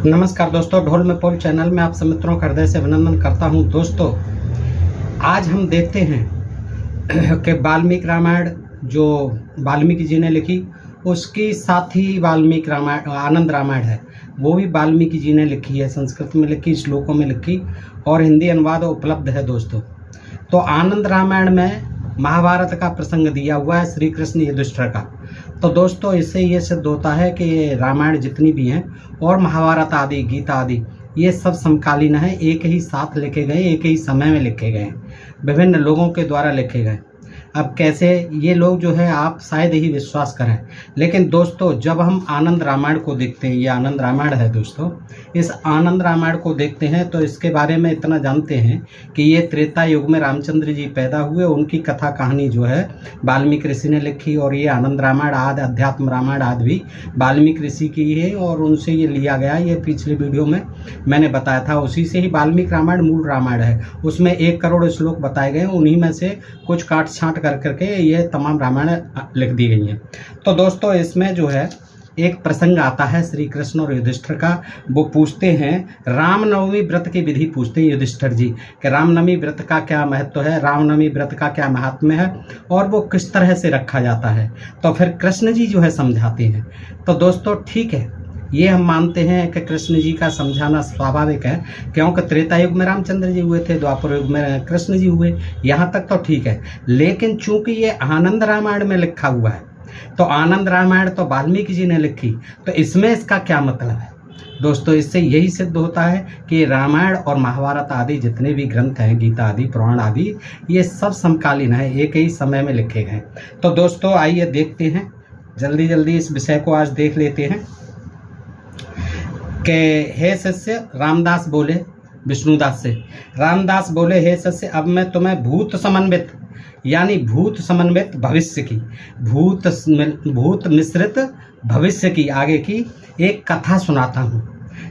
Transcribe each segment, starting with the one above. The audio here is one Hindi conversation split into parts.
नमस्कार दोस्तों, ढोल में पोल चैनल में आप सब मित्रों का हृदय से अभिनंदन करता हूं। दोस्तों, आज हम देखते हैं कि वाल्मीकि रामायण जो वाल्मीकि जी ने लिखी, उसकी साथ ही वाल्मीकि रामायण आनंद रामायण है, वो भी वाल्मीकि जी ने लिखी है। संस्कृत में लिखी, श्लोकों में लिखी और हिंदी अनुवाद उपलब्ध है। दोस्तों, तो आनंद रामायण में महाभारत का प्रसंग दिया हुआ है, श्री कृष्ण युधिष्ठिर का। तो दोस्तों, इससे ये सिद्ध होता है कि रामायण जितनी भी हैं और महाभारत आदि, गीता आदि, ये सब समकालीन है, एक ही साथ लिखे गए, एक ही समय में लिखे गए, विभिन्न लोगों के द्वारा लिखे गए। अब कैसे ये लोग जो है, आप शायद ही विश्वास करें, लेकिन दोस्तों जब हम आनंद रामायण को देखते हैं, ये आनंद रामायण है दोस्तों, इस आनंद रामायण को देखते हैं तो इसके बारे में इतना जानते हैं कि ये त्रेता युग में रामचंद्र जी पैदा हुए, उनकी कथा कहानी जो है वाल्मीकि ऋषि ने लिखी। और ये आनंद रामायण आदि, अध्यात्म रामायण आदि भी वाल्मीकि ऋषि की है और उनसे ये लिया गया। ये पिछले वीडियो में मैंने बताया था, उसी से ही वाल्मीकि रामायण मूल रामायण है। उसमें 1 करोड़ श्लोक बताए गए, उन्हीं में से कुछ काट छांट करके ये तमाम रामायण लिख दी गई हैं। तो दोस्तों, इसमें जो है एक प्रसंग आता है श्री कृष्ण और युधिष्ठिर का। वो पूछते हैं, रामनवमी व्रत की विधि पूछते हैं युधिष्ठिर जी कि रामनवमी व्रत का क्या महत्व है, रामनवमी व्रत का क्या महात्म्य है और वो किस तरह से रखा जाता है। तो फिर कृष्ण जी जो है समझाते हैं। तो दोस्तों ठीक है, ये हम मानते हैं कि कृष्ण जी का समझाना स्वाभाविक है, क्योंकि त्रेता युग में रामचंद्र जी हुए थे, द्वापर युग में कृष्ण जी हुए, यहाँ तक तो ठीक है। लेकिन चूंकि ये आनंद रामायण में लिखा हुआ है, तो आनंद रामायण तो वाल्मीकि जी ने लिखी, तो इसमें इसका क्या मतलब है। दोस्तों, इससे यही सिद्ध होता है कि रामायण और महाभारत आदि जितने भी ग्रंथ हैं, गीता आदि, पुराण आदि, ये सब समकालीन है, एक ही समय में लिखे गए। तो दोस्तों आइए देखते हैं, जल्दी जल्दी इस विषय को आज देख लेते हैं कि हे शिष्य, रामदास बोले विष्णुदास से, रामदास बोले हे शिष्य, अब मैं तुम्हें भूत समन्वित, यानी भूत समन्वित भविष्य की, भूत मिश्रित भविष्य की, आगे की एक कथा सुनाता हूँ।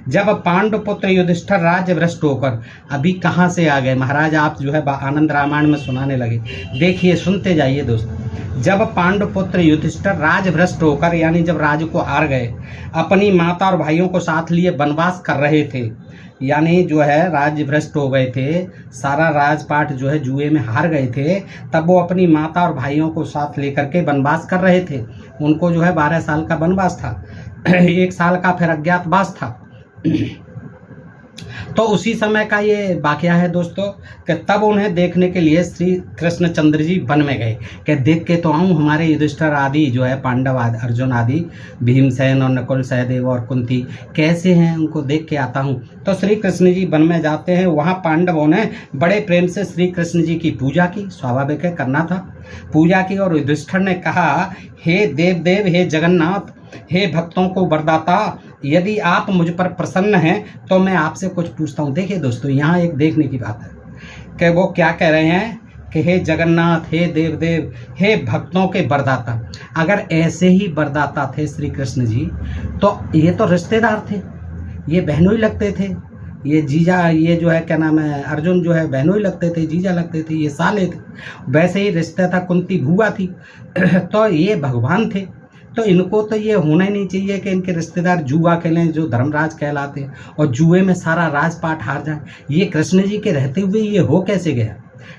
जब पांडुपुत्र युधिष्ठिर राज्य भ्रष्ट होकर, अभी कहाँ से आ गए महाराज, आप जो है आनंद रामायण में सुनाने लगे। देखिए, सुनते जाइए दोस्तों। जब पांडुपुत्र युधिष्ठिर राज्य भ्रष्ट होकर, यानी जब राज्य को हार गए, अपनी माता और भाइयों को साथ लिए वनवास कर रहे थे, यानी जो है राज्य भ्रष्ट हो गए थे, सारा राजपाट जो है जुए में हार गए थे, तब वो अपनी माता और भाइयों को साथ लेकर के वनवास कर रहे थे। उनको जो है 12 साल का वनवास था, 1 साल का फिर अज्ञातवास था। तो उसी समय का ये वाकया है दोस्तों कि तब उन्हें देखने के लिए श्री कृष्णचंद्र जी वन में गए कि देख के तो आऊँ हमारे युधिष्ठिर आदि जो है, पांडव आदि, अर्जुन आदि, भीमसेन और नकुल, सहदेव और कुंती कैसे हैं, उनको देख के आता हूँ। तो श्री कृष्ण जी वन में जाते हैं। वहाँ पांडवों ने बड़े प्रेम से श्री कृष्ण जी की पूजा की, स्वाभाविक है, करना था, पूजा की। और युधिष्ठिर ने कहा, हे देव देव, हे जगन्नाथ, हे भक्तों को वरदाता, यदि आप मुझ पर प्रसन्न हैं तो मैं आपसे कुछ पूछता हूँ। देखिए दोस्तों, यहाँ एक देखने की बात है कि वो क्या कह रहे हैं कि हे जगन्नाथ, हे देव देव, हे भक्तों के वरदाता। अगर ऐसे ही वरदाता थे श्री कृष्ण जी, तो ये तो रिश्तेदार थे, ये बहनों ही लगते थे, ये जीजा, ये जो है क्या नाम है, अर्जुन जो है बहनों ही लगते थे, जीजा लगते थे, ये साले थे। वैसे ही रिश्ता था, कुंती भूआ थी, तो ये भगवान थे। तो इनको तो ये होना ही नहीं चाहिए कि इनके रिश्तेदार जुआ खेलें, जो धर्मराज कहलाते हैं, और जुए में सारा राजपाट हार जाए। ये कृष्ण जी के रहते हुए ये हो कैसे गया।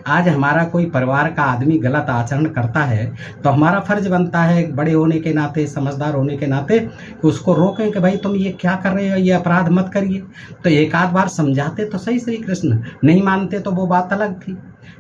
आज हमारा कोई परिवार का आदमी गलत आचरण करता है तो हमारा फर्ज बनता है, बड़े होने के नाते, समझदार होने के नाते, कि उसको रोकें कि भाई तुम ये क्या कर रहे हो, ये अपराध मत करिए। तो एक आध बार समझाते तो सही श्री कृष्ण, नहीं मानते तो वो बात अलग थी,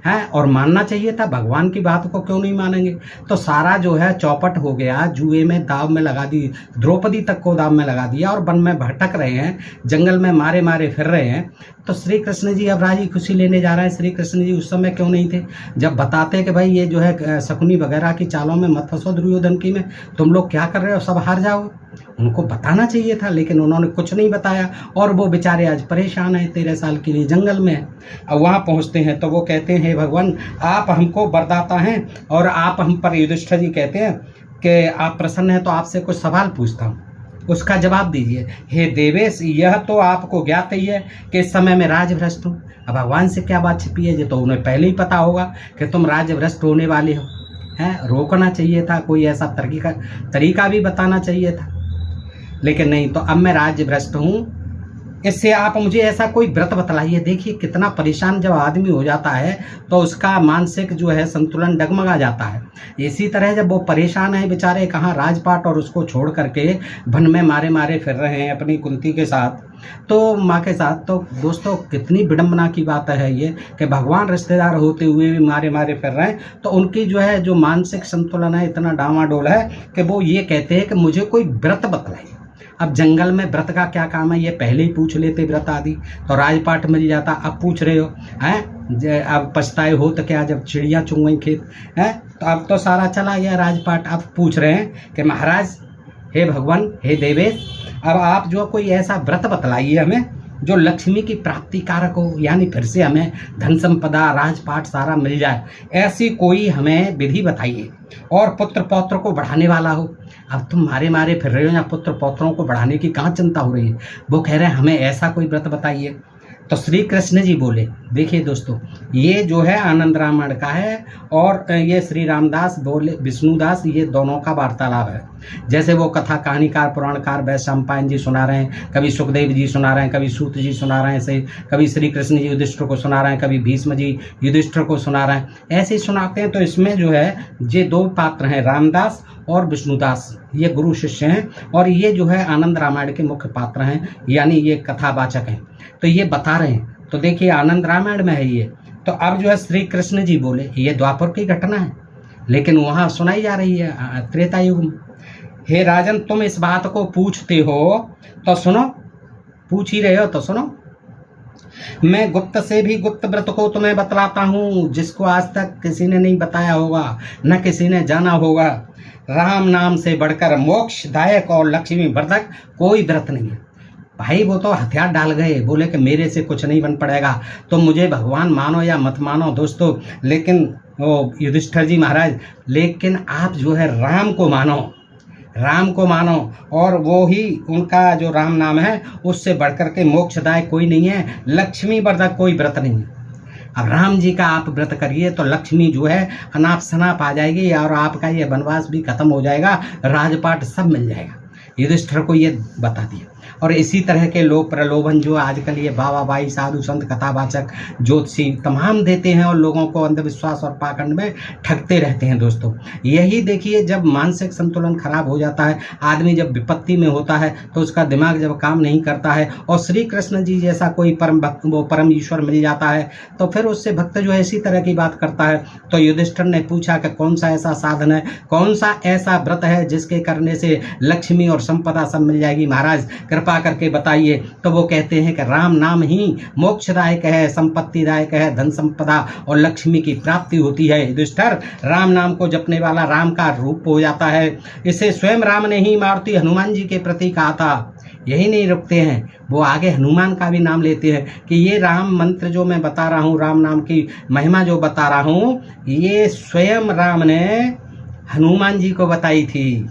है, और मानना चाहिए था। भगवान की बात को क्यों नहीं मानेंगे। तो सारा जो है चौपट हो गया, जुए में दाव में लगा दी, द्रौपदी तक को दाव में लगा दिया, और वन में भटक रहे हैं, जंगल में मारे मारे फिर रहे हैं। तो श्री कृष्ण जी अब राजी खुशी लेने जा रहे हैं। श्री कृष्ण जी उस समय क्यों नहीं थे, जब बताते कि भाई ये जो है शकुनी वगैरह की चालों में मत फंसो, दुर्योधन की में, तुम लोग क्या कर रहे हो, सब हार जाओगे। उनको बताना चाहिए था, लेकिन उन्होंने कुछ नहीं बताया, और वो बेचारे आज परेशान हैं, 13 साल के लिए जंगल में हैं। अब वहाँ पहुँचते हैं तो वो कहते हैं, हे भगवान, आप हमको वरदाता हैं और आप हम पर, युधिष्ठिर जी कहते हैं कि आप प्रसन्न हैं तो आपसे कुछ सवाल पूछता हूँ, उसका जवाब दीजिए। हे देवेश, यह तो आपको ज्ञात ही है कि इस समय मैं राजभ्रष्ट हूँ। अब भगवान से क्या बात छिपी है, ये तो उन्हें पहले ही पता होगा कि तुम राजभ्रष्ट होने वाले हो, हैं। रोकना चाहिए था, कोई ऐसा तरीका भी बताना चाहिए था, लेकिन नहीं। तो अब मैं राज्य भ्रष्ट हूँ इससे आप मुझे ऐसा कोई व्रत बतलाइए। देखिए कितना परेशान जब आदमी हो जाता है तो उसका मानसिक जो है संतुलन डगमगा जाता है। इसी तरह जब वो परेशान है बेचारे, कहाँ राजपाट और उसको छोड़ करके वन में मारे मारे फिर रहे हैं अपनी कुंती के साथ, तो माँ के साथ, तो दोस्तों कितनी विडंबना की बात है ये कि भगवान रिश्तेदार होते हुए भी मारे मारे फिर रहे हैं। तो उनकी जो है जो मानसिक संतुलन है इतना डामाडोल है कि वो ये कहते हैं कि मुझे कोई व्रत बतलाइए। अब जंगल में व्रत का क्या काम है, ये पहले ही पूछ लेते व्रत आदि तो राजपाट मिल जाता। अब पूछ रहे हो हैं, अब पछताए हो तो क्या, जब चिड़िया चुग गई खेत हैं, तो अब तो सारा चला गया राजपाट। अब पूछ रहे हैं कि महाराज, हे भगवान, हे देवेश, अब आप जो कोई ऐसा व्रत बतलाइए हमें जो लक्ष्मी की प्राप्ति कारक हो, यानी फिर से हमें धन संपदा राजपाट सारा मिल जाए, ऐसी कोई हमें विधि बताइए और पुत्र पौत्र को बढ़ाने वाला हो। अब तुम मारे मारे फिर रहे हो, या पुत्र पौत्रों को बढ़ाने की कहाँ चिंता हो रही है। वो कह रहे हैं हमें ऐसा कोई व्रत बताइए। तो श्री कृष्ण जी बोले, देखिए दोस्तों, ये जो है आनंद रामायण का है और ये श्री रामदास बोले, विष्णुदास, ये दोनों का वार्तालाप है। जैसे वो कथा कहानीकार पुराणकार वैश्य सम्पायन जी सुना रहे हैं, कभी सुखदेव जी सुना रहे हैं, कभी सूत जी सुना रहे हैं, ऐसे कभी श्री कृष्ण जी युधिष्ठिर को सुना रहे हैं, कभी भीष्म जी युधिष्ठिर को सुना रहे हैं, ऐसे ही सुनाते हैं। तो इसमें जो है ये दो पात्र हैं, रामदास और विष्णुदास, ये गुरु शिष्य हैं और ये जो है आनंद रामायण के मुख्य पात्र हैं, यानी ये कथावाचक हैं। तो ये बता रहे हैं। तो देखिए आनंद रामायण में है ये। तो अब जो है श्री कृष्ण जी बोले, ये द्वापर की घटना है लेकिन वहाँ सुनाई जा रही है त्रेता युग में। हे राजन, तुम इस बात को पूछते हो तो सुनो, पूछ ही रहे हो तो सुनो। मैं गुप्त से भी गुप्त व्रत को तुम्हें बतलाता हूँ, जिसको आज तक किसी ने नहीं बताया होगा, न किसी ने जाना होगा। राम नाम से बढ़कर मोक्षदायक और लक्ष्मी वर्धक कोई व्रत नहीं है। भाई वो तो हथियार डाल गए, बोले कि मेरे से कुछ नहीं बन पड़ेगा, तो मुझे भगवान मानो या मत मानो दोस्तों, लेकिन वो युधिष्ठिर जी महाराज, लेकिन आप जो है राम को मानो, राम को मानो, और वो ही उनका जो राम नाम है उससे बढ़कर के मोक्षदायक कोई नहीं है, लक्ष्मी वर्धक कोई व्रत नहीं है। अब राम जी का आप व्रत करिए तो लक्ष्मी जो है अनाप शनाप आ जाएगी और आपका ये वनवास भी खत्म हो जाएगा, राजपाट सब मिल जाएगा। युधिष्ठिर को ये बता दिया। और इसी तरह के लोग प्रलोभन जो आजकल ये बाबा बाई साधु संत कथावाचक ज्योतिषी तमाम देते हैं और लोगों को अंधविश्वास और पाखंड में ठगते रहते हैं दोस्तों। यही देखिए, जब मानसिक संतुलन खराब हो जाता है, आदमी जब विपत्ति में होता है तो उसका दिमाग जब काम नहीं करता है और श्री कृष्ण जी जैसा कोई परम भक्त, वो परम ईश्वर मिल जाता है, तो फिर उससे भक्त जो है इसी तरह की बात करता है। तो युधिष्ठिर ने पूछा कि कौन सा ऐसा साधन है, कौन सा ऐसा व्रत है जिसके करने से लक्ष्मी और संपदा सब मिल जाएगी, महाराज कृपा करके बताइए। तो वो कहते हैं कि राम नाम ही मोक्षदायक है, संपत्तिदायक है, धन संपदा और लक्ष्मी की प्राप्ति होती है। युधिष्ठिर, राम नाम को जपने वाला राम का रूप हो जाता है। इसे स्वयं राम ने ही मारुति हनुमान जी के प्रति कहा था। यही नहीं रुकते हैं, वो आगे हनुमान का भी नाम लेते हैं कि ये राम मंत्र जो मैं बता रहा हूँ, राम नाम की महिमा जो बता रहा हूँ, ये स्वयं राम ने हनुमान जी को बताई थी।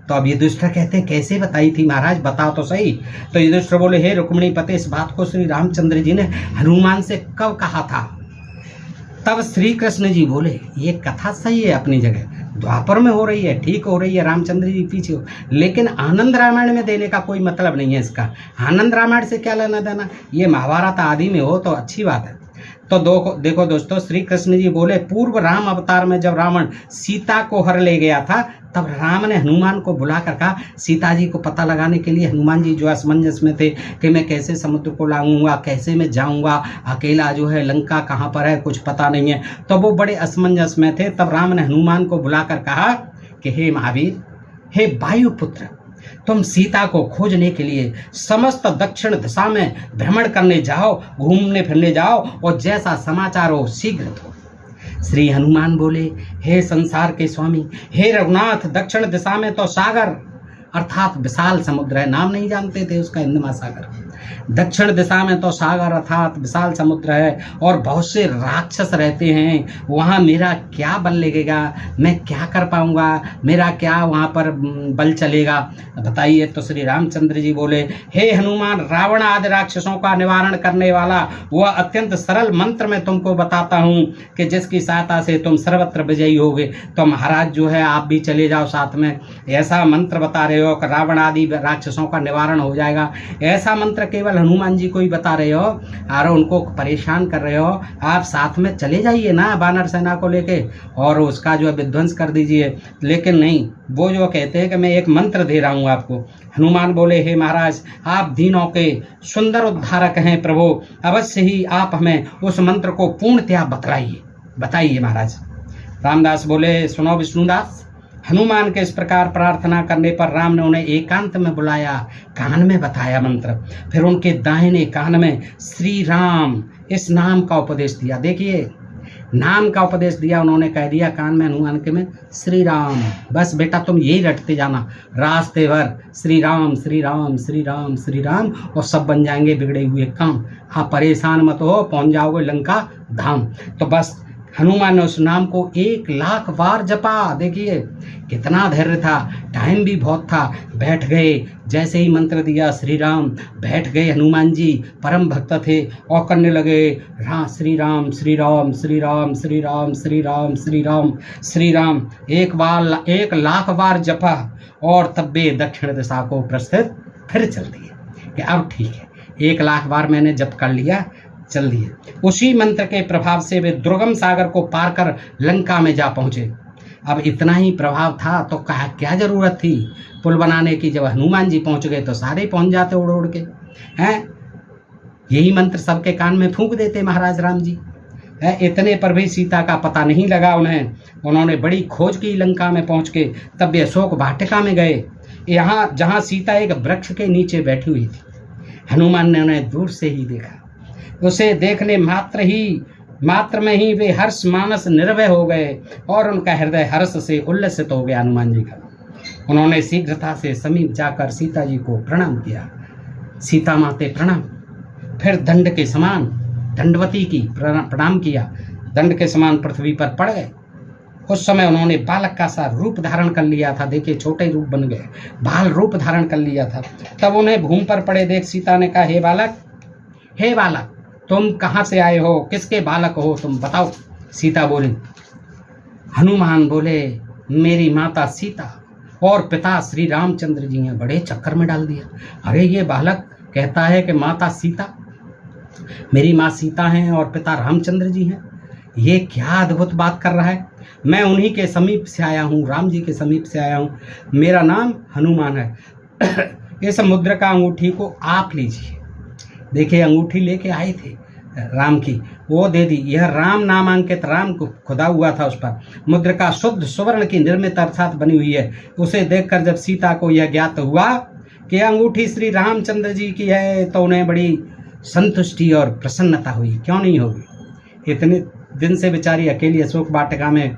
तो अब युधिष्ठिर कहते हैं कैसे बताई थी महाराज, बताओ तो सही। तो युधिष्ठिर बोले, हे रुक्मिणी पते, इस बात को श्री रामचंद्र जी ने हनुमान से कब कहा था? तब श्री कृष्ण जी बोले, ये कथा सही है अपनी जगह, द्वापर में हो रही है, ठीक हो रही है, रामचंद्र जी पीछे हो, लेकिन आनंद रामायण में देने का कोई मतलब नहीं है इसका। आनंद रामायण से क्या लेना देना, ये महाभारत आदि में हो तो अच्छी बात है। तो देखो दोस्तों, श्री कृष्ण जी बोले, पूर्व राम अवतार में जब रावण सीता को हर ले गया था, तब राम ने हनुमान को बुलाकर कहा, सीता जी को पता लगाने के लिए हनुमान जी जो असमंजस में थे कि मैं कैसे समुद्र को लाऊंगा, कैसे मैं जाऊंगा, अकेला जो है लंका कहाँ पर है कुछ पता नहीं है, तो वो बड़े असमंजस में थे। तब राम ने हनुमान को बुलाकर कहा कि हे महावीर, हे वायुपुत्र, तुम सीता को खोजने के लिए समस्त दक्षिण दिशा में भ्रमण करने जाओ, घूमने फिरने जाओ, और जैसा समाचार हो शीघ्र दो। श्री हनुमान बोले, हे संसार के स्वामी, हे रघुनाथ, दक्षिण दिशा में तो सागर अर्थात विशाल समुद्र है, नाम नहीं जानते थे उसका, हिंद महासागर। दक्षिण दिशा में तो सागर अर्थात विशाल समुद्र है और बहुत से राक्षस रहते हैं, वहाँ मेरा क्या बल लगेगा, मैं क्या कर पाऊंगा, मेरा क्या वहाँ पर बल चलेगा, बताइए। तो श्री रामचंद्र जी बोले, हे हनुमान, रावण आदि राक्षसों का निवारण करने वाला वह अत्यंत सरल मंत्र मैं तुमको बताता हूँ कि जिसकी सहायता से तुम सर्वत्र विजयी होगे। तो महाराज जो है आप भी चले जाओ साथ में, ऐसा मंत्र बता रहे हो कि रावण आदि राक्षसों का निवारण हो जाएगा, ऐसा मंत्र केवल हनुमान जी को ही बता रहे हो और उनको परेशान कर रहे हो। आप साथ में चले जाइए ना वानर सेना को लेके और उसका जो है विध्वंस कर दीजिए। लेकिन नहीं, वो जो कहते हैं कि मैं एक मंत्र दे रहा हूँ आपको। हनुमान बोले, हे महाराज, आप दीनों के सुंदर उद्धारक हैं प्रभु, अवश्य ही आप हमें उस मंत्र को पूर्णतया बताइए महाराज। रामदास बोले, सुनो विष्णुदास, हनुमान के इस प्रकार प्रार्थना करने पर राम ने उन्हें एकांत में बुलाया, कान में बताया मंत्र। फिर उनके दाहिने कान में श्री राम इस नाम का उपदेश दिया। देखिए, नाम का उपदेश दिया, उन्होंने कह दिया कान में हनुमान के में, श्री राम। बस बेटा तुम यही रटते जाना रास्ते भर, श्री राम श्री राम श्री राम श्री राम, और सब बन जाएंगे बिगड़े हुए काम। आप परेशान मत हो, पहुंच जाओगे लंका धाम। तो बस हनुमान ने उस नाम को 1,00,000 बार जपा। देखिए कितना धैर्य था, टाइम भी बहुत था। बैठ गए, जैसे ही मंत्र दिया श्री राम, बैठ गए। हनुमान जी परम भक्त थे और करने लगे श्री राम श्री राम श्री राम श्री राम श्री राम श्री राम श्री राम 1,00,000 बार जपा। और तब वे दक्षिण दिशा को प्रस्थित फिर चल दिए कि अब ठीक है, 1,00,000 बार मैंने जप कर लिया, चल दिए। उसी मंत्र के प्रभाव से वे दुर्गम सागर को पार कर लंका में जा पहुंचे। अब इतना ही प्रभाव था तो क्या जरूरत थी पुल बनाने की। जब हनुमान जी पहुंच गए तो सारे पहुंच जाते उड़ उड़ के, हैं। यही मंत्र सबके कान में फूंक देते महाराज राम जी। इतने पर भी सीता का पता नहीं लगा उन्हें। उन्होंने बड़ी खोज की लंका में पहुंच के। तब वे अशोक वाटिका में गए, यहाँ जहाँ सीता एक वृक्ष के नीचे बैठी हुई थी। हनुमान ने उन्हें दूर से ही देखा। उसे देखने मात्र में ही वे हर्ष मानस निर्भय हो गए और उनका हृदय हर्ष से उल्लसित हो गया हनुमान जी का। उन्होंने शीघ्रता से समीप जाकर सीता जी को प्रणाम किया। सीता माते प्रणाम। फिर दंड के समान दंडवती की प्रणाम किया, दंड के समान पृथ्वी पर पड़ गए। उस समय उन्होंने बालक का सा रूप धारण कर लिया था। देखिए छोटे रूप बन गए, बाल रूप धारण कर लिया था। तब उन्हें भूमि पर पड़े देख सीता ने कहा, हे बालक, तुम कहाँ से आए हो, किसके बालक हो तुम, बताओ। सीता बोली। हनुमान बोले, मेरी माता सीता और पिता श्री रामचंद्र जी हैं। बड़े चक्कर में डाल दिया। अरे ये बालक कहता है कि माता सीता, मेरी माँ सीता हैं और पिता रामचंद्र जी हैं। ये क्या अद्भुत बात कर रहा है। मैं उन्हीं के समीप से आया हूँ, राम जी के समीप से आया हूँ। मेरा नाम हनुमान है। इस मुद्रा का अंगूठी को आप लीजिए। देखिए अंगूठी लेके आए थे राम की, वो दे दी। यह राम नामांकित, राम को खुदा हुआ था उस पर। मुद्रा का शुद्ध सुवर्ण की निर्मित अर्थात बनी हुई है। उसे देखकर जब सीता को यह ज्ञात हुआ कि अंगूठी श्री रामचंद्र जी की है तो उन्हें बड़ी संतुष्टि और प्रसन्नता हुई। क्यों नहीं होगी। इतने दिन से बेचारी अकेली अशोक वाटिका में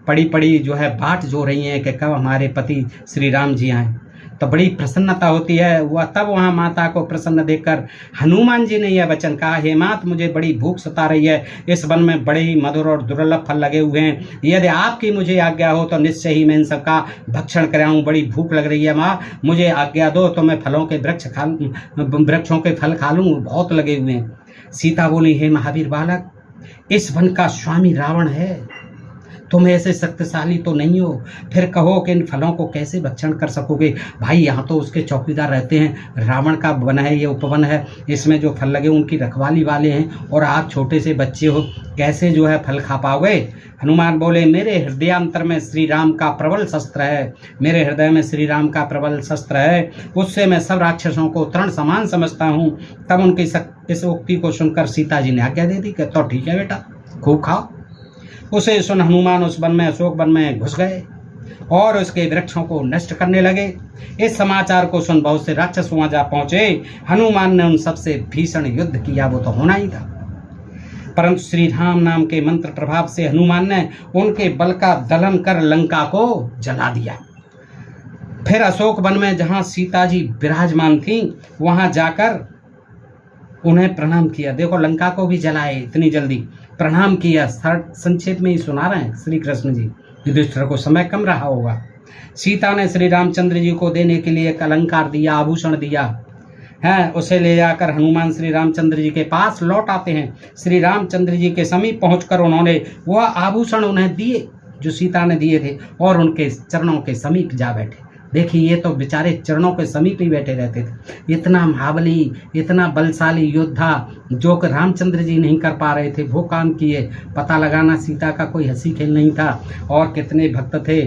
पड़ी जो है बाट जो रही हैं कि कब हमारे पति श्री राम जी आए, तो बड़ी प्रसन्नता होती है। वह तब वहाँ माता को प्रसन्न देखकर हनुमान जी ने यह वचन कहा, हे मात, मुझे बड़ी भूख सता रही है। इस वन में बड़े ही मधुर और दुर्लभ फल लगे हुए हैं। यदि आपकी मुझे आज्ञा हो तो निश्चय ही मैं इन सबका भक्षण कराऊँ। बड़ी भूख लग रही है माँ, मुझे आज्ञा दो तो मैं फलों के वृक्षों के फल खा लूँ, बहुत लगे हुए हैं। सीता बोली, हे महावीर बालक, इस वन का स्वामी रावण है, तुम ऐसे शक्तिशाली तो नहीं हो, फिर कहो कि इन फलों को कैसे भक्षण कर सकोगे। भाई यहाँ तो उसके चौकीदार रहते हैं, रावण का वन है, ये उपवन है, इसमें जो फल लगे उनकी रखवाली वाले हैं, और आप छोटे से बच्चे हो, कैसे जो है फल खा पाओगे। हनुमान बोले, मेरे हृदयांतर में श्री राम का प्रबल शस्त्र है, मेरे हृदय में श्री राम का प्रबल शस्त्र है, उससे मैं सब राक्षसों को तृण समान समझता हूँ। तब उनकी इस उक्ति को सुनकर सीता जी ने आज्ञा दे दी कि तो ठीक है बेटा, खूब खाओ। उसे सुन हनुमान उस वन में, अशोक वन में घुस गए और उसके वृक्षों को नष्ट करने लगे। इस समाचार को सुन बहुत से राक्षस वहां जा पहुंचे। हनुमान ने उन सबसे भीषण युद्ध किया, वो तो होना ही था। परंतु श्री राम नाम के मंत्र प्रभाव से हनुमान ने उनके बल का दलन कर लंका को जला दिया। फिर अशोक वन में जहां सीता जी विराजमान थी वहां जाकर उन्हें प्रणाम किया। देखो लंका को भी जलाए इतनी जल्दी, प्रणाम किया। संक्षेप में ही सुना रहे हैं श्री कृष्ण जी, युधिष्ठिर को समय कम रहा होगा। सीता ने श्री रामचंद्र जी को देने के लिए एक अलंकार दिया, आभूषण दिया है। उसे ले जाकर हनुमान श्री रामचंद्र जी के पास लौट आते हैं। श्री रामचंद्र जी के समीप पहुंचकर उन्होंने वह आभूषण उन्हें दिए जो सीता ने दिए थे और उनके चरणों के समीप जा बैठे। देखिए ये तो बेचारे चरणों के समीप ही बैठे रहते थे। इतना महाबली, इतना बलशाली योद्धा जो कि रामचंद्र जी नहीं कर पा रहे थे वो काम किए। पता लगाना सीता का कोई हंसी खेल नहीं था। और कितने भक्त थे,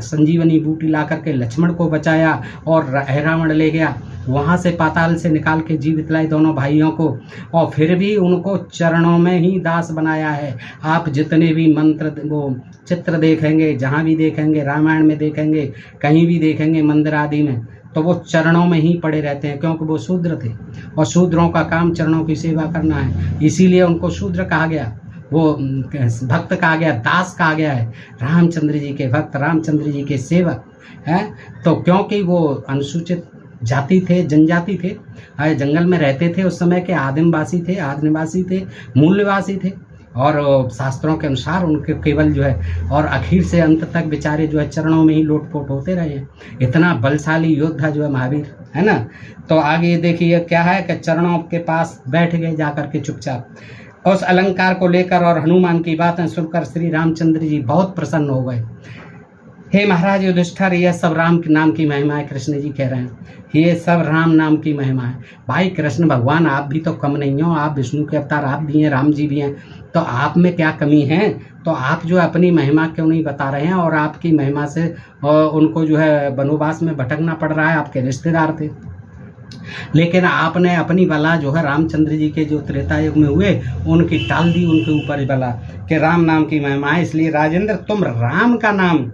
संजीवनी बूटी ला करके लक्ष्मण को बचाया और रावण ले गया, वहाँ से पाताल से निकाल के जीवित लाए दोनों भाइयों को, और फिर भी उनको चरणों में ही दास बनाया है। आप जितने भी मंत्र वो चित्र देखेंगे, जहाँ भी देखेंगे, रामायण में देखेंगे, कहीं भी देखेंगे मंदिर आदि में, तो वो चरणों में ही पड़े रहते हैं, क्योंकि वो शूद्र थे और शूद्रों का काम चरणों की सेवा करना है। इसीलिए उनको शूद्र कहा गया, वो भक्त कहा गया, दास कहा गया है। रामचंद्र जी के भक्त, रामचंद्र जी के सेवक हैं। तो क्योंकि वो अनुसूचित जाति थे, जनजाति थे, जंगल में रहते थे, उस समय के आदिमवासी थे, आदिनिवासी थे, मूल निवासी थे, और शास्त्रों के अनुसार उनके केवल जो है और आखिर से अंत तक बेचारे जो है चरणों में ही लोटपोट होते रहे हैं। इतना बलशाली योद्धा जो है महावीर, है ना। तो आगे देखिए क्या है कि चरणों के पास बैठ गए जाकर के चुपचाप। उस अलंकार को लेकर और हनुमान की बातें सुनकर श्री रामचंद्र जी बहुत प्रसन्न हो गए। हे महाराज युधिष्ठिर, यह सब राम के नाम की महिमा है। कृष्ण जी कह रहे हैं ये सब राम नाम की महिमा है। भाई कृष्ण भगवान आप भी तो कम नहीं हो, आप विष्णु के अवतार, आप भी हैं, राम जी भी हैं, तो आप में क्या कमी है? तो आप जो अपनी महिमा क्यों नहीं बता रहे हैं? और आपकी महिमा से उनको जो है वनवास में भटकना पड़ रहा है। आपके रिश्तेदार थे, लेकिन आपने अपनी बला जो है रामचंद्र जी के जो त्रेता युग में हुए उनकी टाल दी, उनके ऊपर बला कि राम नाम की महिमा है। इसलिए राजेंद्र तुम राम का नाम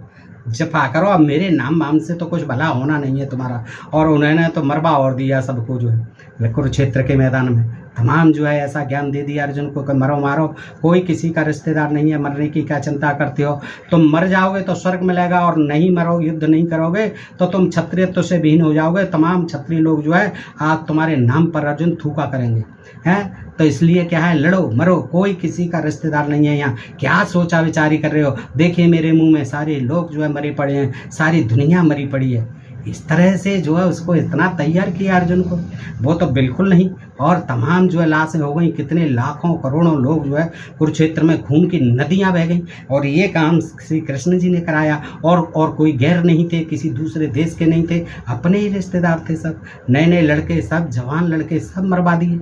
जपा करो, अब मेरे नाम वाम से तो कुछ भला होना नहीं है तुम्हारा। और उन्होंने तो मरवा और दिया सबको जो है कुरुक्षेत्र के मैदान में, तमाम जो है ऐसा ज्ञान दे दिया अर्जुन को कि मरो मारो, कोई किसी का रिश्तेदार नहीं है, मरने की क्या चिंता करते हो? तुम मर जाओगे तो स्वर्ग मिलेगा, और नहीं मरो, युद्ध नहीं करोगे तो तुम क्षत्रियत्व से विहीन हो जाओगे। तमाम क्षत्रिय लोग जो है आज तुम्हारे नाम पर अर्जुन थूका करेंगे, हैं। तो इसलिए क्या है, लड़ो मरो, कोई किसी का रिश्तेदार नहीं है यहाँ। क्या सोचा विचारी कर रहे हो? देखिए मेरे मुंह में सारे लोग जो है मरे पड़े हैं, सारी दुनिया मरी पड़ी है। इस तरह से जो है उसको इतना तैयार किया अर्जुन को, वो तो बिल्कुल नहीं। और तमाम जो है लाशें हो गई, कितने लाखों करोड़ों लोग जो है कुरुक्षेत्र में खून की नदियां बह गई। और ये काम श्री कृष्ण जी ने कराया, और कोई गैर नहीं थे, किसी दूसरे देश के नहीं थे, अपने ही रिश्तेदार थे सब। नए नए लड़के, सब जवान लड़के सब मरवा दिए।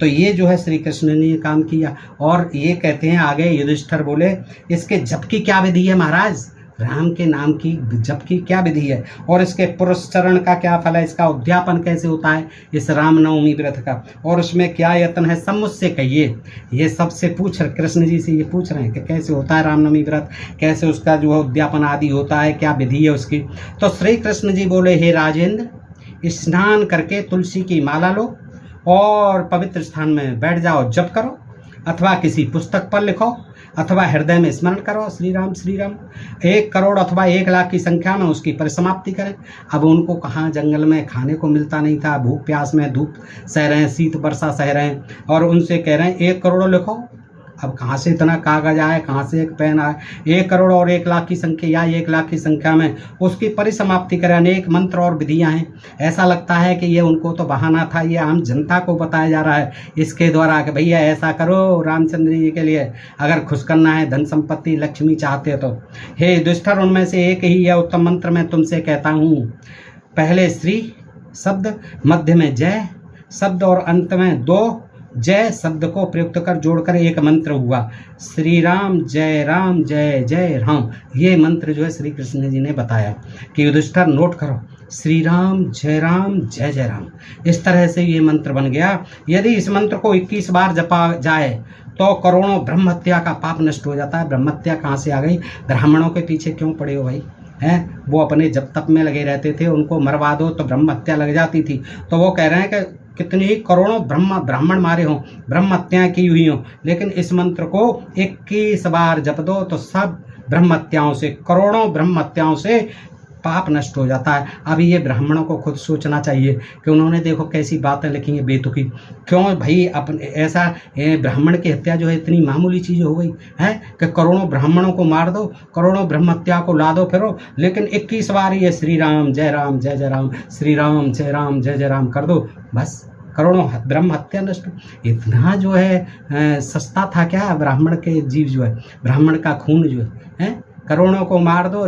तो ये जो है श्री कृष्ण ने ये काम किया। और ये कहते हैं आगे, युधिष्ठिर बोले इसके जप की क्या विधि है महाराज? राम के नाम की जप की क्या विधि है, और इसके पुरस्चरण का क्या फल है, इसका उद्यापन कैसे होता है इस रामनवमी व्रत का, और उसमें क्या यत्न है, सब मुझसे कहिए। ये सबसे पूछ रहे, कृष्ण जी से ये पूछ रहे हैं कि कैसे होता है रामनवमी व्रत, कैसे उसका जो है उद्यापन आदि होता है, क्या विधि है उसकी। तो श्री कृष्ण जी बोले, हे राजेंद्र, स्नान करके तुलसी की माला लो और पवित्र स्थान में बैठ जाओ, जप करो, अथवा किसी पुस्तक पर लिखो, अथवा हृदय में स्मरण करो श्री राम श्री राम। 1 करोड़ अथवा 1 लाख की संख्या में उसकी परिसमाप्ति करें। अब उनको कहाँ जंगल में खाने को मिलता नहीं था, भूख प्यास में धूप सह रहे हैं, शीत वर्षा सह रहे हैं, और उनसे कह रहे हैं 1 करोड़ लिखो। अब कहाँ से इतना कागज आए, कहाँ से एक पेन आए? 1 करोड़ और 1 लाख की संख्या या 1 लाख की संख्या में उसकी परिसमाप्ति करें। अनेक मंत्र और विधियाँ हैं। ऐसा लगता है कि ये उनको तो बहाना था, ये आम जनता को बताया जा रहा है इसके द्वारा कि भैया ऐसा करो रामचंद्र जी के लिए, अगर खुश करना है, धन संपत्ति लक्ष्मी चाहते तो। हे युधिष्ठिर, उनमें से एक ही यह उत्तम मंत्र मैं तुमसे कहता हूँ। पहले श्री शब्द, मध्य में जय शब्द और अंत में 2 जय शब्द को प्रयुक्त कर जोड़कर एक मंत्र हुआ, श्री राम जय जय राम। ये मंत्र जो है श्री कृष्ण जी ने बताया कि युधिष्ठिर नोट करो, श्री राम जय राम। इस तरह से ये मंत्र बन गया। यदि इस मंत्र को 21 बार जपा जाए तो करोड़ों ब्रह्म हत्या का पाप नष्ट हो जाता है। ब्रह्म हत्या कहाँ से आ गई? ब्राह्मणों के पीछे क्यों पड़े हो भाई, हैं? वो अपने जब तप में लगे रहते थे, उनको मरवा दो तो ब्रह्म हत्या लग जाती थी। तो वो कह रहे हैं कि कितने ही करोड़ों ब्राह्मण मारे हों, ब्रह्म हत्याएं की हुई हों, लेकिन इस मंत्र को 21 बार जप दो तो सब ब्रह्म हत्याओं से, करोड़ों ब्रह्म हत्याओं से पाप नष्ट हो जाता है। अब ये ब्राह्मणों को खुद सोचना चाहिए कि उन्होंने देखो कैसी बातें लिखी हैं बेतुकी। क्यों भाई अपने ऐसा ब्राह्मण की हत्या जो है इतनी मामूली चीज़ हो गई है कि करोड़ों ब्राह्मणों को मार दो, करोड़ों ब्रह्म हत्या को ला दो फिरो, लेकिन 21 बार ये श्री राम जय राम, श्री राम जय राम कर दो, बस करोड़ों ब्रह्म हत्या नष्ट। इतना जो है सस्ता था क्या ब्राह्मण के जीव जो है, ब्राह्मण का खून जो है करोड़ों को मार दो।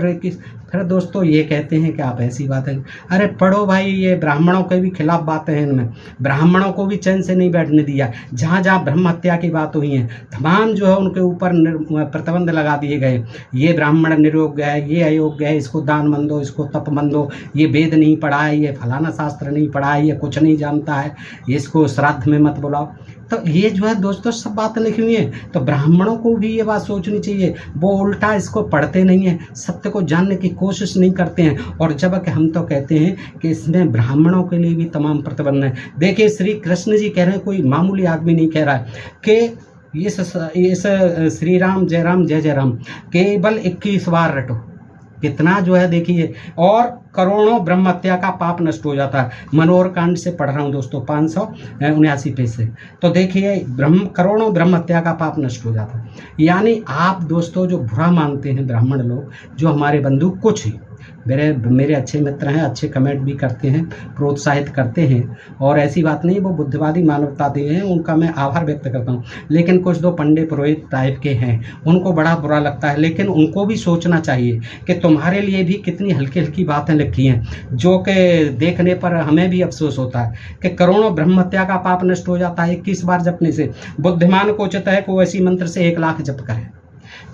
फिर दोस्तों ये कहते हैं कि आप ऐसी बातें, अरे पढ़ो भाई, ये ब्राह्मणों के भी खिलाफ बातें हैं इनमें, ब्राह्मणों को भी चैन से नहीं बैठने दिया। जहाँ जहाँ ब्रह्म हत्या की बात हुई है तमाम जो है उनके ऊपर प्रतिबंध लगा दिए गए। ये ब्राह्मण निरोग्य है, ये अयोग्य है, इसको दान मत दो, इसको तप मत दो, ये वेद नहीं पढ़ा है, ये फलाना शास्त्र नहीं पढ़ा है, ये कुछ नहीं जानता है, इसको श्राद्ध में मत बुलाओ। तो ये जो है दोस्तों सब बातें लिखी हुई हैं। तो ब्राह्मणों को भी ये बात सोचनी चाहिए, वो उल्टा इसको पढ़ते नहीं हैं, सत्य को जानने की कोशिश नहीं करते हैं। और जबकि हम तो कहते हैं कि इसमें ब्राह्मणों के लिए भी तमाम प्रतिबंध हैं। देखिए श्री कृष्ण जी कह रहे हैं, कोई मामूली आदमी नहीं कह रहा है कि इस श्री राम जय जय राम केवल 21 बार रटो, कितना जो है देखिए, और करोड़ों ब्रह्म हत्या का पाप नष्ट हो जाता है। मनोहर कांड से पढ़ रहा हूँ दोस्तों, 579 पेज से। तो देखिए करोड़ों ब्रह्म हत्या का पाप नष्ट हो जाता है। यानी आप दोस्तों जो बुरा मानते हैं ब्राह्मण लोग, जो हमारे बंधु कुछ ही मेरे अच्छे मित्र हैं, अच्छे कमेंट भी करते हैं, प्रोत्साहित करते हैं, और ऐसी बात नहीं, वो बुद्धिवादी मानवतावादी हैं, उनका मैं आभार व्यक्त करता हूँ। लेकिन कुछ दो पंडित पुरोहित टाइप के हैं, उनको बड़ा बुरा लगता है। लेकिन उनको भी सोचना चाहिए कि तुम्हारे लिए भी कितनी हल्की हल्की बातें लिखी हैं, जो कि देखने पर हमें भी अफसोस होता है कि करोड़ों ब्रह्म हत्या का पाप नष्ट हो जाता है 21 बार जपने से। बुद्धिमान को उचित है कि वो ऐसी मंत्र से 1 लाख जप करे,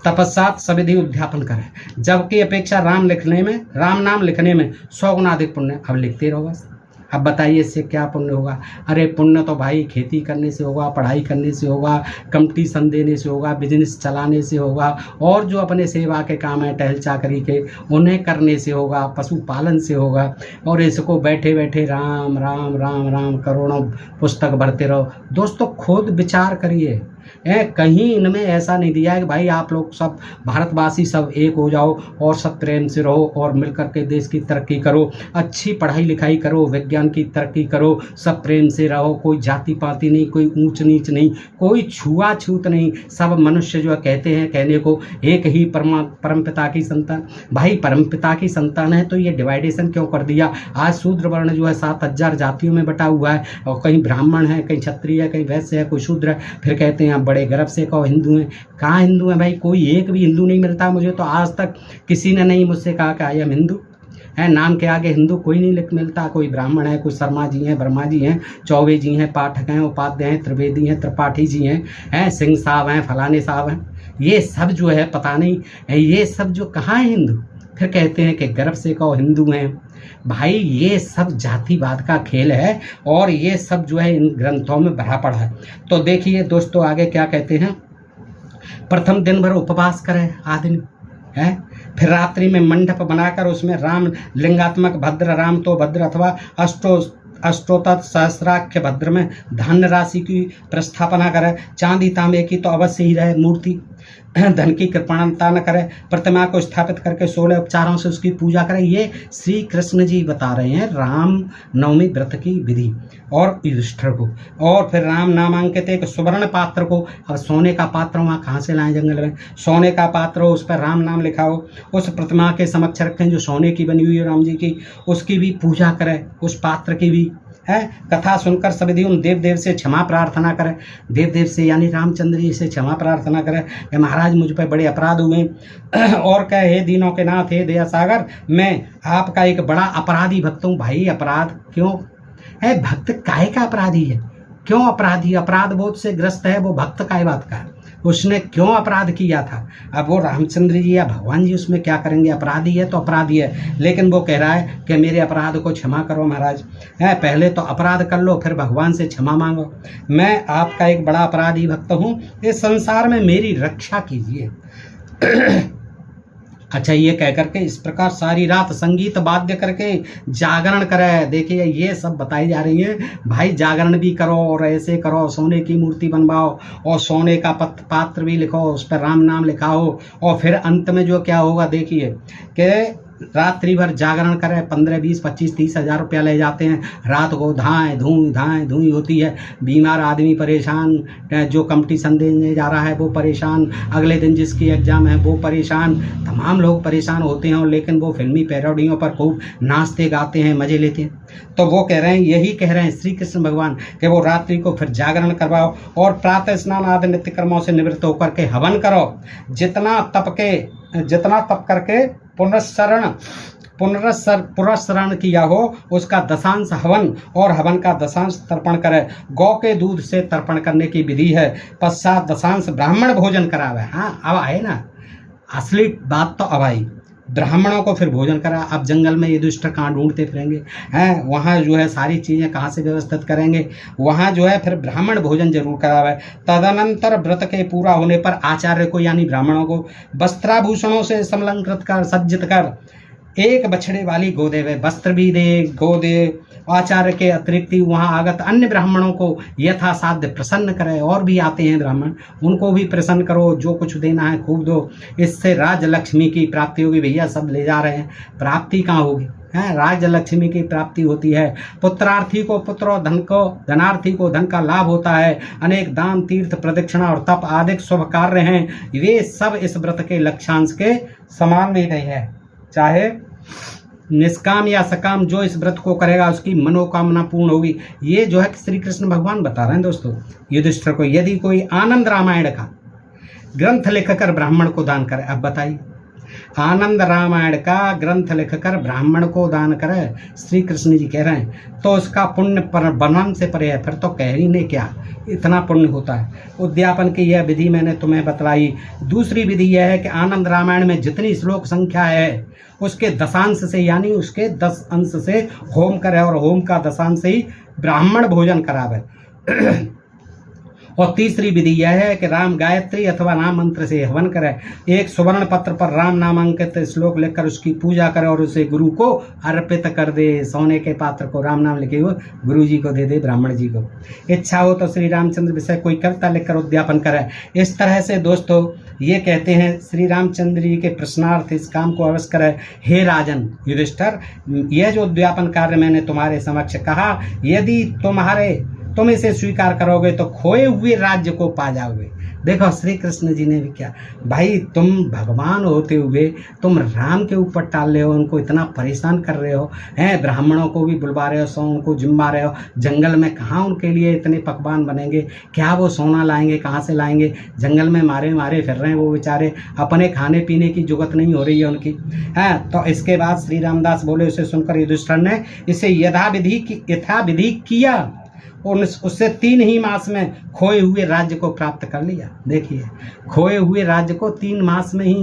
तपस्सात सविधि उद्यापन करें, जबकि अपेक्षा राम नाम लिखने में 100 गुना अधिक पुण्य। अब लिखते रहो बस। अब बताइए इससे क्या पुण्य होगा? अरे पुण्य तो भाई खेती करने से होगा, पढ़ाई करने से होगा, कंपटीशन देने से होगा, बिजनेस चलाने से होगा, और जो अपने सेवा के काम है टहल चाकरी के उन्हें करने से होगा, पशुपालन से होगा। और इसको बैठे बैठे राम राम राम राम करोड़ों पुस्तक भरते रहो। दोस्तों खुद विचार करिए, कहीं इनमें ऐसा नहीं दिया है कि भाई आप लोग सब भारतवासी सब एक हो जाओ और सब प्रेम से रहो और मिलकर के देश की तरक्की करो, अच्छी पढ़ाई लिखाई करो, विज्ञान की तरक्की करो, सब प्रेम से रहो, कोई जाति पाति नहीं, कोई ऊंच नीच नहीं, कोई छुआछूत नहीं, सब मनुष्य जो कहते हैं कहने को एक ही परमपिता की संतान। भाई परमपिता की संतान है तो ये डिवाइडेशन क्यों कर दिया? आज शूद्र वर्ण जो है 7000 जातियों में बटा हुआ है, और कहीं ब्राह्मण है, कहीं क्षत्रिय है, कहीं वैश्य है, कोई शूद्र है, फिर कहते हैं बड़े गर्व से कहो हिंदू हैं। कहाँ हिंदू हैं भाई? कोई एक भी हिंदू नहीं मिलता मुझे तो, आज तक किसी ने नहीं मुझसे कहा कि आई एम हिंदू है। नाम के आगे हिंदू कोई नहीं मिलता। कोई ब्राह्मण है, कोई शर्मा जी हैं, वर्मा जी हैं, चौबे जी हैं, पाठक हैं, उपाध्याय हैं, त्रिवेदी हैं, त्रिपाठी जी हैं, सिंह साहब हैं, फलाने साहब हैं, ये सब जो है पता नहीं, ये सब जो कहाँ है हिंदू? फिर कहते हैं कि गर्व से कहो हिंदू हैं। भाई ये सब जातिवाद का खेल है, और ये सब जो है इन ग्रंथों में भरा पड़ा है। तो देखिए दोस्तों आगे क्या कहते हैं, प्रथम दिन भर उपवास करें आदमी है, फिर रात्रि में मंडप बनाकर उसमें राम लिंगात्मक भद्र राम तो भद्र अथवा अष्टोत्तर सहस्राख्य भद्र में धन राशि की प्रस्थापना करे, चांदी तांबे की तो अवश्य ही रहे मूर्ति, धन की कृपणता न करे, प्रतिमा को स्थापित करके 16 उपचारों से उसकी पूजा करें। ये श्री कृष्ण जी बता रहे हैं राम नवमी व्रत की विधि और युधिष्ठिर को। और फिर राम नामांकित एक सुवर्ण पात्र को, अब सोने का पात्र वहाँ कहाँ से लाएं जंगल में, सोने का पात्र हो, उस पर राम नाम लिखा हो, उस प्रतिमा के समक्ष रखें जो सोने की बनी हुई है राम जी की, उसकी भी पूजा करें, उस पात्र की भी है। कथा सुनकर सविधि उन देव देव से क्षमा प्रार्थना करें, देव देव से यानी रामचंद्र जी से क्षमा प्रार्थना करें कि महाराज मुझ पर बड़े अपराध हुए, और कहे हे दीनों के नाथ हे दया सागर, मैं आपका एक बड़ा अपराधी भक्त हूँ। भाई अपराध क्यों है? भक्त काहे का अपराधी है? क्यों अपराधी? अपराध बोध से ग्रस्त है वो भक्त काय बात का है? उसने क्यों अपराध किया था? अब वो रामचंद्र जी या भगवान जी उसमें क्या करेंगे? अपराधी है तो अपराधी है, लेकिन वो कह रहा है कि मेरे अपराध को क्षमा करो महाराज। है पहले तो अपराध कर लो, फिर भगवान से क्षमा मांगो। मैं आपका एक बड़ा अपराधी भक्त हूँ, इस संसार में मेरी रक्षा कीजिए। अच्छा ये कह करके इस प्रकार सारी रात संगीत वाद्य करके जागरण करे। देखिए ये सब बताई जा रही है, भाई जागरण भी करो और ऐसे करो, सोने की मूर्ति बनवाओ और सोने का पात्र भी लिखो, उस पर राम नाम लिखाओ, और फिर अंत में जो क्या होगा देखिए कि रात्रि भर जागरण करें, 15, 20, 25, 30 हज़ार रुपया ले जाते हैं। रात को धाएँ धूई होती है, बीमार आदमी परेशान, जो कंपटीशन देने जा रहा है वो परेशान, अगले दिन जिसकी एग्जाम है वो परेशान, तमाम लोग परेशान होते हैं। लेकिन वो फिल्मी पैरोडियों पर खूब नाचते गाते हैं, मज़े लेते हैं। तो वो कह रहे हैं, यही कह रहे हैं श्री कृष्ण भगवान कि वो रात्रि को फिर जागरण करवाओ और प्रातः स्नान आदि नित्य कर्मों से निवृत्त होकर के हवन करो। जितना तप के जितना तप करके पुनस्सरण किया हो उसका दशांश हवन और हवन का दशांश तर्पण करे। गौ के दूध से तर्पण करने की विधि है। पश्चात दशांश ब्राह्मण भोजन करावे। हाँ, अब आए ना असली बात, तो अब आई। ब्राह्मणों को फिर भोजन करा। अब जंगल में युधिष्ठिर कहाँ ढूंढते फिरेंगे हैं, वहाँ जो है सारी चीज़ें कहाँ से व्यवस्थित करेंगे, वहाँ जो है फिर ब्राह्मण भोजन जरूर करावे। तदनंतर व्रत के पूरा होने पर आचार्य को यानी ब्राह्मणों को वस्त्राभूषणों से समलंकृत कर सज्जित कर एक बछड़े वाली गोदेवे, वस्त्र भी दे, गोदे। आचार्य के अतिरिक्त वहाँ आगत अन्य ब्राह्मणों को यथासाध्य प्रसन्न करे। और भी आते हैं ब्राह्मण, उनको भी प्रसन्न करो, जो कुछ देना है खूब दो, इससे राजलक्ष्मी की प्राप्ति होगी। भैया सब ले जा रहे हैं, प्राप्ति कहाँ होगी है? राजलक्ष्मी की प्राप्ति होती है। पुत्रार्थी को पुत्र और धनार्थी को धन का लाभ होता है। अनेक दान, तीर्थ, प्रदक्षिणा और तप आदि शुभ कार्य हैं, वे सब इस व्रत के लक्ष्यांश के समान भी नहीं है। चाहे निष्काम या सकाम, जो इस व्रत को करेगा उसकी मनोकामना पूर्ण होगी। ये जो है श्री कृष्ण भगवान बता रहे हैं दोस्तों युधिष्ठिर को। यदि कोई आनंद रामायण का ग्रंथ लिखकर ब्राह्मण को दान करे, अब बताइए, आनंद रामायण का ग्रंथ लिखकर ब्राह्मण को दान करे, श्री कृष्ण जी कह रहे हैं, तो उसका पुण्य वर्णन से परे है। फिर तो कह ही नहीं क्या इतना पुण्य होता है। उद्यापन की यह विधि मैंने तुम्हें बतलाई। दूसरी विधि यह है कि आनंद रामायण में जितनी श्लोक संख्या है उसके दशांश से यानी उसके 10 अंश से होम करे और होम का दशांश से ही ब्राह्मण भोजन करावे। और तीसरी विधि यह है कि राम गायत्री अथवा राम मंत्र से हवन करे। एक सुवर्ण पत्र पर राम नामांकित श्लोक लिखकर उसकी पूजा करे और उसे गुरु को अर्पित कर दे। सोने के पात्र को राम नाम लिखे हुए गुरु जी को दे दे, ब्राह्मण जी को। इच्छा हो तो श्री रामचंद्र विषय कोई कविता लिखकर उद्यापन करे। इस तरह से दोस्तों ये कहते हैं श्री रामचंद्र जी के प्रश्नार्थ इस काम को अवश्य करे। हे राजन युधिष्ठिर, यह जो उद्यापन कार्य मैंने तुम्हारे समक्ष कहा, यदि तुम इसे स्वीकार करोगे तो खोए हुए राज्य को पा जाओगे। देखो श्री कृष्ण जी ने भी क्या, भाई तुम भगवान होते हुए तुम राम के ऊपर टाल रहे हो, उनको इतना परेशान कर रहे हो हैं, ब्राह्मणों को भी बुलवा रहे हो, सो उनको जिम्मा रहे हो। जंगल में कहाँ उनके लिए इतने पकवान बनेंगे, क्या वो सोना लाएंगे, कहाँ से लाएंगे? जंगल में मारे मारे फिर रहे हैं वो बेचारे, अपने खाने पीने की जुगत नहीं हो रही है उनकी हैं। तो इसके बाद श्री रामदास बोले, उसे सुनकर युधिष्ठिर ने इसे यथाविधि किया, उससे 3 ही मास में खोए हुए राज्य को प्राप्त कर लिया। देखिए, खोए हुए राज्य को 3 मास में ही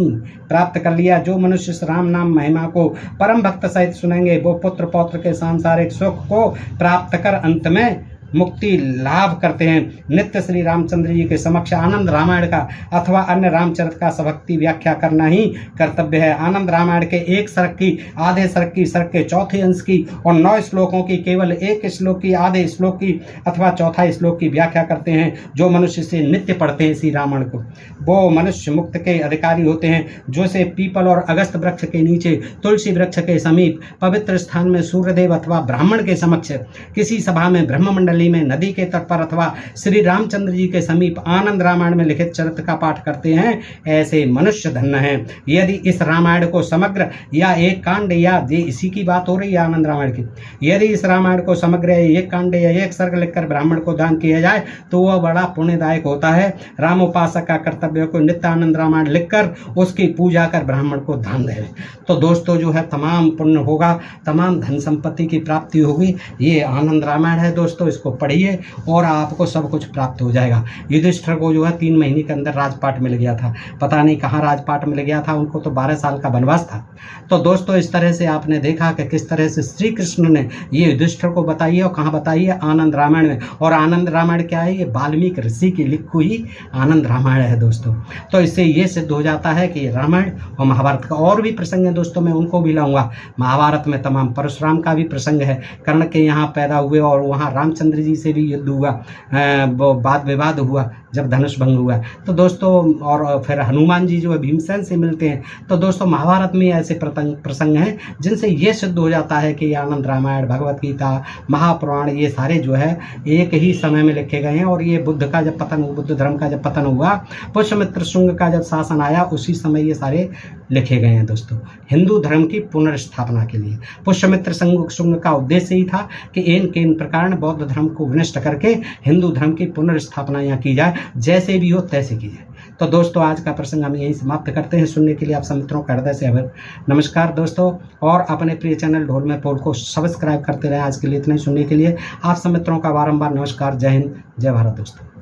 प्राप्त कर लिया। जो मनुष्य इस राम नाम महिमा को परम भक्त सहित सुनेंगे, वो पुत्र पौत्र के सांसारिक सुख को प्राप्त कर अंत में मुक्ति लाभ करते हैं। नित्य श्री रामचंद्र जी के समक्ष आनंद रामायण का अथवा अन्य रामचरित का सभक्ति व्याख्या करना ही कर्तव्य है। आनंद रामायण के 1 सर्ग की, आधे सर्ग की, सर्ग के चौथे अंश की और 9 श्लोकों की केवल 1 श्लोक की, आधे श्लोक की अथवा चौथा श्लोक की व्याख्या करते हैं। जो मनुष्य से नित्य पढ़ते हैं इसी रामायण को, वो मनुष्य मुक्त के अधिकारी होते हैं। जो से पीपल और अगस्त वृक्ष के नीचे, तुलसी वृक्ष के समीप, पवित्र स्थान में, सूर्यदेव अथवा ब्राह्मण के समक्ष, किसी सभा में, ब्रह्ममंडली में, नदी के तट पर अथवा श्री रामचंद्र जी के समीप आनंद रामायण में लिखित चरित्र का पाठ करते हैं, ऐसे मनुष्य धन्य हैं। यदि इस रामायण को समग्र या एक कांड या इसी की बात हो रही है आनंद रामायण की, यदि इस रामायण को समग्र एक कांड या एक सर्ग लिखकर ब्राह्मण को दान किया जाए तो वह बड़ा पुण्यदायक होता है। रामोपासक का कर्तव्य को नित्य आनंद रामायण लिखकर उसकी पूजा कर ब्राह्मण को दान दे। तो दोस्तों जो है तमाम पुण्य होगा, तमाम धन संपत्ति की प्राप्ति होगी। ये आनंद रामायण है दोस्तों, इसको पढ़िए और आपको सब कुछ प्राप्त हो जाएगा। युधिष्ठिर को जो है 3 महीने के अंदर राजपाट मिल गया था, पता नहीं कहाँ राजपाट मिल गया था, उनको तो 12 साल का वनवास था। तो दोस्तों इस तरह से आपने देखा कि किस तरह से श्री कृष्ण ने ये युधिष्ठिर को बताई है और कहाँ बताई है, आनंद रामायण में। और आनंद रामायण क्या है, ये वाल्मीकि ऋषि की लिखी हुई आनंद रामायण है दोस्तों। तो इससे ये सिद्ध हो जाता है कि रामायण और महाभारत का और भी प्रसंग है दोस्तों, मैं उनको भी लाऊंगा। महाभारत में तमाम परशुराम का भी प्रसंग है, कर्ण के यहाँ पैदा हुए और वहाँ रामचंद्र जी से भी युद्ध हुआ, वो वाद विवाद हुआ जब धनुष भंग हुआ। तो दोस्तों और फिर हनुमान जी जो है भीमसेन से मिलते हैं। तो दोस्तों महाभारत में ऐसे प्रसंग हैं जिनसे ये सिद्ध हो जाता है कि आनंद रामायण, भगवत गीता, महापुराण ये सारे जो है एक ही समय में लिखे गए हैं। और ये बुद्ध का जब पतन, बुद्ध धर्म का जब पतन हुआ, पुष्यमित्र शुंग का जब शासन आया, उसी समय ये सारे लिखे गए हैं दोस्तों, हिंदू धर्म की पुनर्स्थापना के लिए। पुष्यमित्र शुंग का उद्देश्य ही था कि इन प्रकार बौद्ध धर्म को विनष्ट करके हिंदू धर्म की पुनर्स्थापना यहाँ की जाए, जैसे भी हो तैसे की जाए। तो दोस्तों आज का प्रसंग हम यहीं समाप्त करते हैं। सुनने के लिए आप सब मित्रों का हृदय से नमस्कार दोस्तों, और अपने प्रिय चैनल ढोल में पोल को सब्सक्राइब करते रहें। आज के लिए इतना ही, सुनने के लिए आप सब मित्रों का बारंबार नमस्कार। जय हिंद, जय भारत दोस्तों।